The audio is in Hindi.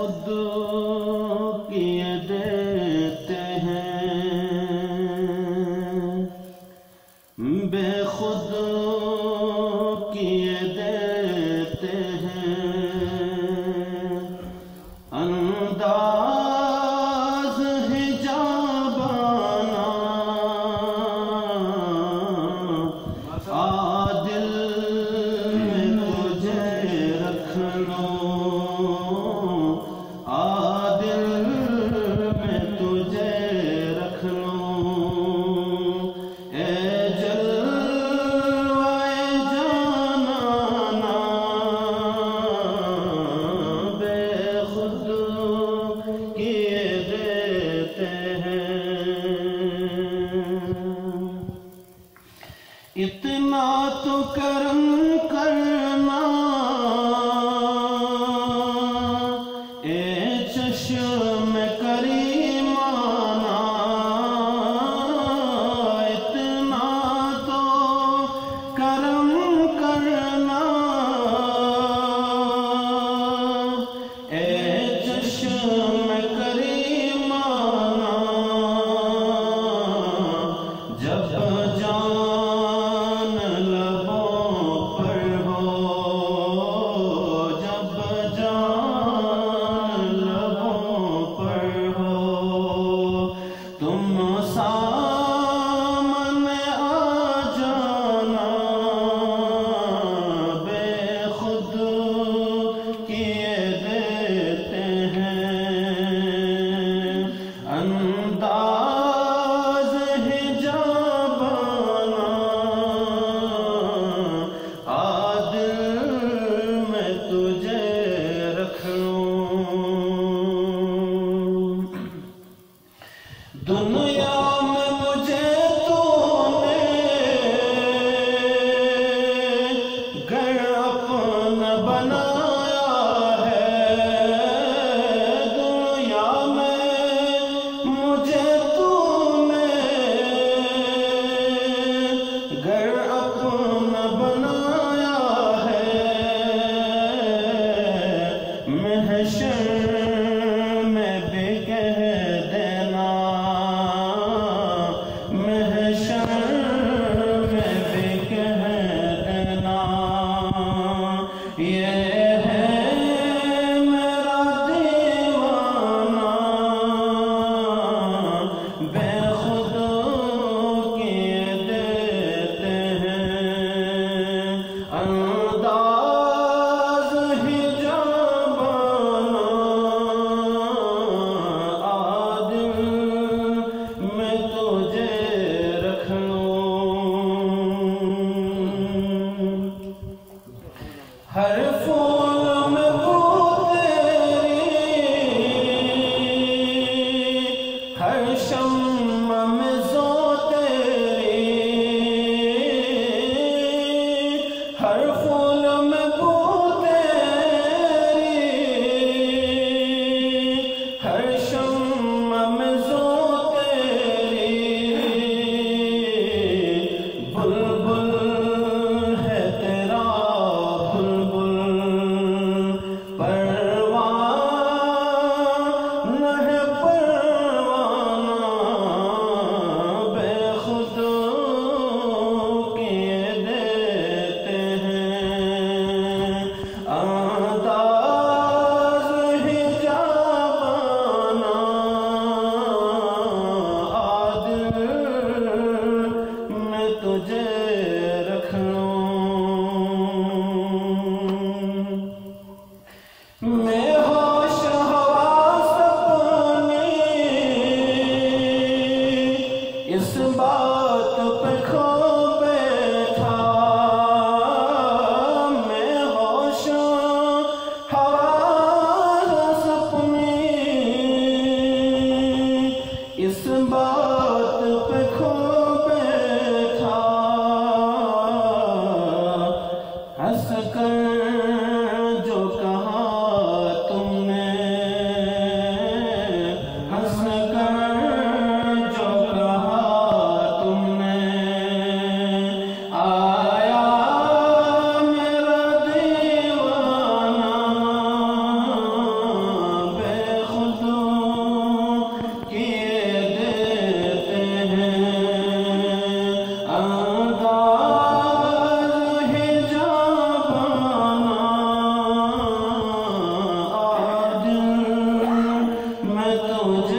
बेखुद किए देते हैं, बेखुद किए देते हैं। अंदाज हिजाबाना आदिल में तुझे रख लो, आदिल में तुझे रख लो। ए जलवाए जानाना बेखुद किए देते हैं। इतना तो करम करना ए चश्म करीमाना, इतना तो करम करना ए चश्म करीमाना। जब जान लबों पर हो, जब जान लबों पर हो, तुम सामने आ जाना बेखुद किए देते हैं। अंदाज हिजाबाना आदिल में तुझे रख लूं। दुनिया में मुझे तूने घर अपना बनाया है, दुनिया में मुझे तूने घर अपना बनाया है। महशर में भी कह देना, महशर में भी कह देना, ये है मेरा दीवाना बेखुद किए देते हैं। अंदाज हिजाबाना आदिल में तुझे रख लूं। हर फूल में बू तेरी, हर शम्मा में ज़ो तेरी, हर फूल में बू तेरी, हर शम्मा में ज़ो तेरी। बुलबुल है तेरा बुलबुल, परवाना है परवाना बेखुद किए देते हैं। अंदाज हिजाबाना आदिल में तुझे रख लूं। मैं होश हवास अपनी इस बात पे खो बैठा, मैं होश हवास अपनी इस बात पे खो बैठा। हंस कर जो कहा तुम मुझ